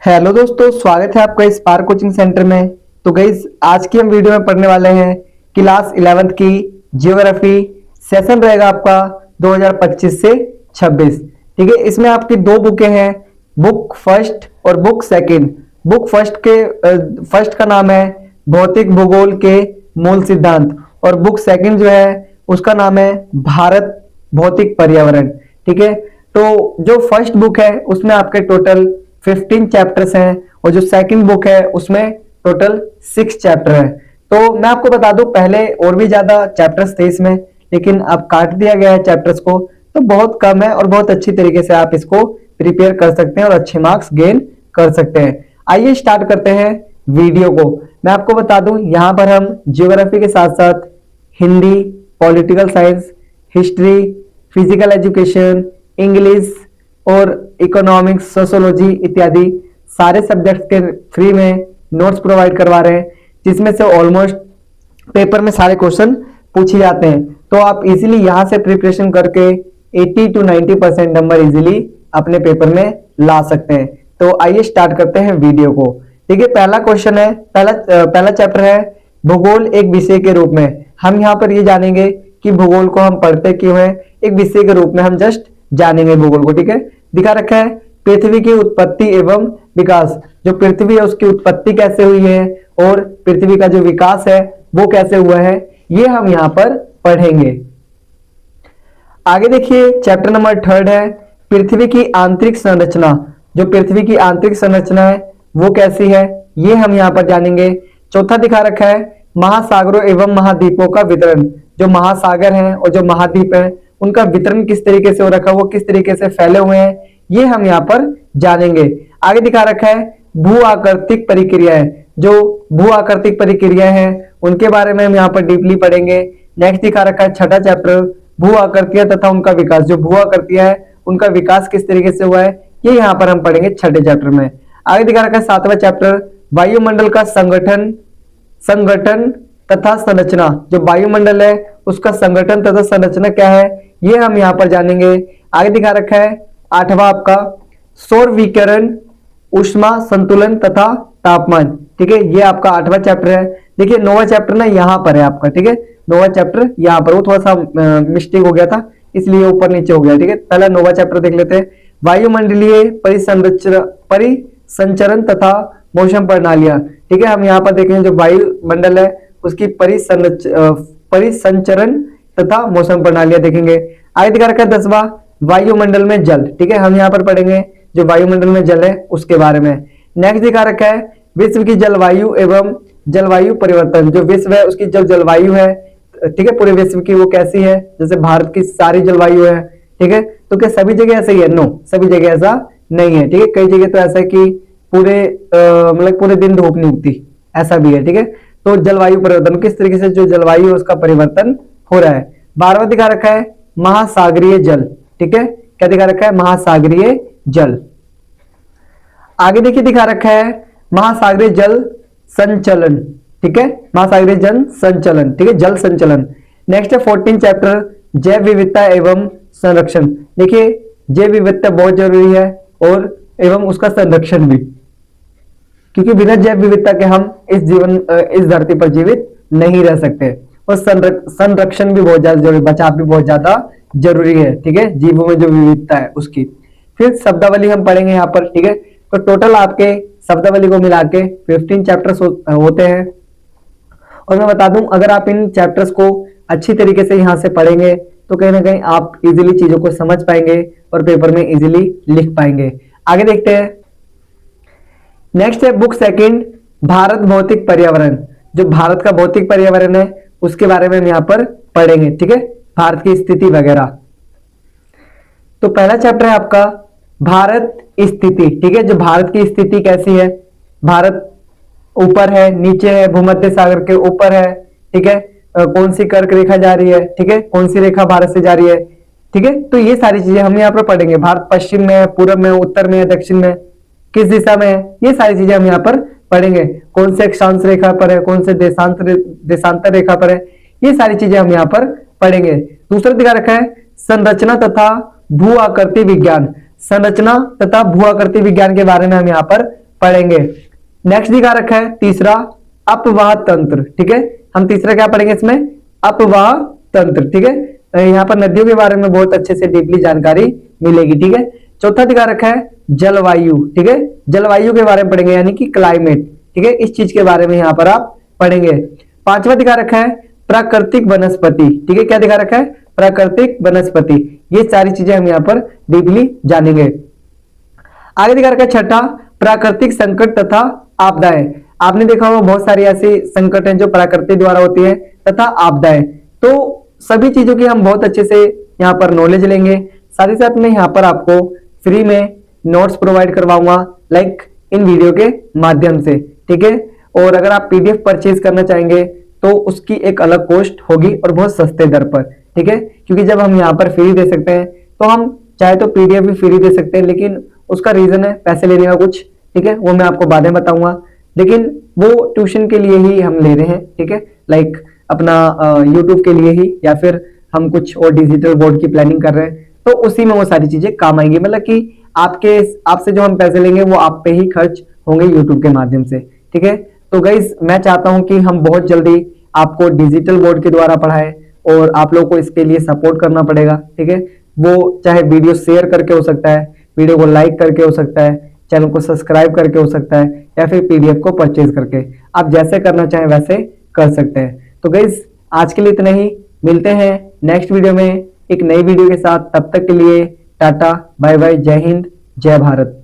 Hello दोस्तों, स्वागत है आपका स्पार्क कोचिंग सेंटर में। तो गाइस, आज की हम वीडियो में पढ़ने वाले हैं क्लास 11th की ज्योग्राफी। सेशन रहेगा आपका 2025 से 26। ठीक है, इसमें आपकी दो बुकें हैं, बुक फर्स्ट और बुक सेकंड। बुक फर्स्ट का नाम है भौतिक भूगोल के मूल सिद्धांत और बुक सेकंड जो है उसका नाम है भारत भौतिक पर्यावरण। ठीक है, तो जो फर्स्ट बुक है उसमें आपके टोटल 15 चैप्टर्स हैं और जो सेकंड बुक है उसमें टोटल 6 चैप्टर है। तो मैं आपको बता दूं, पहले और भी ज्यादा चैप्टर्स थे इसमें, लेकिन अब काट दिया गया है चैप्टर्स को, तो बहुत कम है और बहुत अच्छी तरीके से आप इसको प्रिपेयर कर सकते हैं और अच्छे मार्क्स गेन कर सकते हैं। आइए स्टार्ट करते हैं वीडियो को। मैं आपको बता दूं, यहाँ पर हम ज्योग्राफी के साथ साथ Hindi, political science, history, physical education, English और इकोनॉमिक्स, सोशियोलॉजी इत्यादि सारे सब्जेक्ट्स के फ्री में नोट्स प्रोवाइड करवा रहे हैं, जिसमें से ऑलमोस्ट पेपर में सारे क्वेश्चन पूछे जाते हैं। तो आप इजीली यहां से प्रिपरेशन करके 80 to 90% नंबर इजीली अपने पेपर में ला सकते हैं। तो आइए स्टार्ट करते हैं वीडियो को। देखिए, पहला क्वेश्चन है, पहला चैप्टर है भूगोल एक विषय के रूप में। हम यहाँ पर ये जानेंगे कि भूगोल को हम पढ़ते क्यों है, एक विषय के रूप में हम जस्ट जानेंगे भूगोल को। ठीक है, दिखा रखा है पृथ्वी की उत्पत्ति एवं विकास। जो पृथ्वी है उसकी उत्पत्ति कैसे हुई है और पृथ्वी का जो विकास है वो कैसे हुआ है, ये हम यहाँ पर पढ़ेंगे। आगे देखिए, चैप्टर नंबर 3 है पृथ्वी की आंतरिक संरचना। जो पृथ्वी की आंतरिक संरचना है वो कैसी है, ये हम यहाँ पर जानेंगे। चौथा दिखा रखा है महासागरों एवं महाद्वीपों का वितरण। जो महासागर हैं और जो महाद्वीप हैं उनका वितरण किस तरीके से हो रखा है, वो किस तरीके से फैले हुए हैं, ये हम यहाँ पर जानेंगे। आगे दिखा रखा है भू आकृतिक प्रक्रियाएं। जो भू आकृतिक प्रक्रियाएं हैं उनके बारे में हम यहाँ पर डीपली पढ़ेंगे। नेक्स्ट दिखा रखा है छठा चैप्टर भू आकृतियां तथा उनका विकास। जो भू आकृतियां है उनका विकास किस तरीके से हुआ है, ये यहाँ पर हम पढ़ेंगे छठे चैप्टर में। आगे दिखा रखा है सातवां चैप्टर वायुमंडल का संगठन तथा संरचना। जो वायुमंडल है उसका संगठन तथा संरचना क्या है, ये हम यहाँ पर जानेंगे। आगे दिखा रखा है आठवां आपका सौर विकिरण, ऊष्मा संतुलन तथा तापमान। ठीक है, ये आपका आठवां चैप्टर है। देखिए, नौवां चैप्टर ना यहाँ पर है आपका। ठीक है, नौवां चैप्टर यहाँ पर, वो थोड़ा सा मिस्टेक हो गया था इसलिए ऊपर नीचे हो गया। ठीक है, पहला नौवां चैप्टर देख लेते हैं। वायुमंडलीय परिसंचरण तथा मौसम प्रणालियां। ठीक है, हम यहाँ पर देखेंगे जो वायुमंडल है उसकी परिसंचरण तथा मौसम प्रणालियां देखेंगे। आगे दिखा रखा है 10वां वायुमंडल में जल। ठीक है, हम यहाँ पर पढ़ेंगे जो वायुमंडल में जल है उसके बारे में। नेक्स्ट दिखा रखा है विश्व की जलवायु एवं जलवायु परिवर्तन। जो विश्व है उसकी जो जलवायु है, ठीक है, पूरे विश्व की वो कैसी है, जैसे भारत की सारी जलवायु है। ठीक है, तो क्या सभी जगह ऐसा ही है? नो, सभी जगह ऐसा नहीं है। ठीक है, कई जगह तो ऐसा है कि मतलब पूरे दिन धूप नहीं उगती, ऐसा भी है। ठीक है, तो जलवायु परिवर्तन किस तरीके से जो जलवायु है उसका परिवर्तन हो रहा है। 12वां दिखा रखा है महासागरीय जल। ठीक है, क्या दिखा रखा है? महासागरीय जल। आगे देखिए दिखा रखा है महासागरीय जल संचलन। ठीक है, महासागरीय जल संचलन। ठीक है, जल संचलन। नेक्स्ट है 14 चैप्टर जैव विविधता एवं संरक्षण। देखिए, जैव विविधता बहुत जरूरी है और एवं उसका संरक्षण भी, क्योंकि बिना जैव विविधता के हम इस धरती पर जीवित नहीं रह सकते। और संरक्षण भी बहुत ज्यादा जरूरी, बचाव भी बहुत ज्यादा जरूरी है। ठीक है, जीवों में जो विविधता है उसकी। फिर शब्दावली हम पढ़ेंगे यहाँ पर। ठीक है, तो टोटल आपके शब्दावली को मिला के 15 चैप्टर्स होते हैं। और मैं बता दूं, अगर आप इन चैप्टर्स को अच्छी तरीके से यहाँ से पढ़ेंगे तो कहीं ना कहीं आप इजीली चीजों को समझ पाएंगे और पेपर में इजीली लिख पाएंगे। आगे देखते हैं। नेक्स्ट है बुक सेकंड भारत भौतिक पर्यावरण। जो भारत का भौतिक पर्यावरण है उसके बारे में हम यहाँ पर पढ़ेंगे। ठीक है, भारत की स्थिति वगैरह। तो पहला चैप्टर है आपका भारत स्थिति। ठीक है, जो भारत की स्थिति कैसी है, भारत ऊपर है, नीचे है, भूमध्य सागर के ऊपर है। ठीक है, कौन सी कर्क रेखा जा रही है, ठीक है, कौन सी रेखा भारत से जा रही है। ठीक है, तो ये सारी चीजें हम यहाँ पर पढ़ेंगे। भारत पश्चिम में है, पूर्व में, उत्तर में, दक्षिण में, किस दिशा में है, ये सारी चीजें हम यहाँ पर पढ़ेंगे। कौन से अक्षांश रेखा पर है, कौन से देशांतर रेखा पर है, ये सारी चीजें हम यहाँ पर पढ़ेंगे। दूसरा दिखा रखा है संरचना तथा भू आकृति विज्ञान। संरचना तथा भू आकृति विज्ञान के बारे में हम यहाँ पर पढ़ेंगे। नेक्स्ट दिखा रखा है तीसरा अपवाह तंत्र, ठीक है। हम तीसरा क्या पढ़ेंगे इसमें, अपवाह तंत्र, ठीक है। यहाँ पर नदियों के बारे में बहुत अच्छे से डीपली जानकारी मिलेगी, ठीक है। चौथा दिखा रखा है जलवायु, ठीक है, जलवायु के बारे में पढ़ेंगे यानी कि क्लाइमेट, ठीक है, इस चीज के बारे में यहाँ पर आप पढ़ेंगे। पांचवा दिखा रखा है प्राकृतिक वनस्पति, ठीक है, क्या दिखा रखा है, प्राकृतिक वनस्पति। ये सारी चीजें हम यहाँ पर डीपली जानेंगे। आगे दिखा रखा है छठा प्राकृतिक संकट तथा आपदाएं। आपने देखा होगा बहुत सारी ऐसी संकट हैं जो प्रकृति द्वारा होती है तथा आपदाएं, तो सभी चीजों की हम बहुत अच्छे से यहाँ पर नॉलेज लेंगे। साथ ही साथ मैं यहाँ पर आपको फ्री में नोट्स प्रोवाइड करवाऊंगा लाइक इन वीडियो के माध्यम से, ठीक है। और अगर आप पीडीएफ परचेज करना चाहेंगे तो उसकी एक अलग कॉस्ट होगी और बहुत सस्ते दर पर, ठीक है, क्योंकि जब हम यहाँ पर फ्री दे सकते हैं तो हम चाहे तो पीडीएफ भी फ्री दे सकते हैं, लेकिन उसका रीजन है पैसे लेने का कुछ, ठीक है, वो मैं आपको बाद में बताऊंगा। लेकिन वो ट्यूशन के लिए ही हम ले रहे हैं, ठीक है, लाइक अपना यूट्यूब के लिए ही, या फिर हम कुछ और डिजिटल बोर्ड की प्लानिंग कर रहे हैं तो उसी में वो सारी चीजें काम आएंगी। मतलब कि आपसे जो हम पैसे लेंगे वो आप पे ही खर्च होंगे यूट्यूब के माध्यम से, ठीक है। तो गाइस मैं चाहता हूं कि हम बहुत जल्दी आपको डिजिटल बोर्ड के द्वारा पढ़ाएं और आप लोगों को इसके लिए सपोर्ट करना पड़ेगा, ठीक है। वो चाहे वीडियो शेयर करके हो सकता है, वीडियो को लाइक करके हो सकता है, चैनल को सब्सक्राइब करके हो सकता है, या फिर पीडीएफ को परचेज करके, आप जैसे करना चाहें वैसे कर सकते हैं। तो गाइस आज के लिए इतना ही, मिलते हैं नेक्स्ट वीडियो में एक नई वीडियो के साथ। तब तक के लिए टाटा बाय बाय, जय हिंद जय भारत।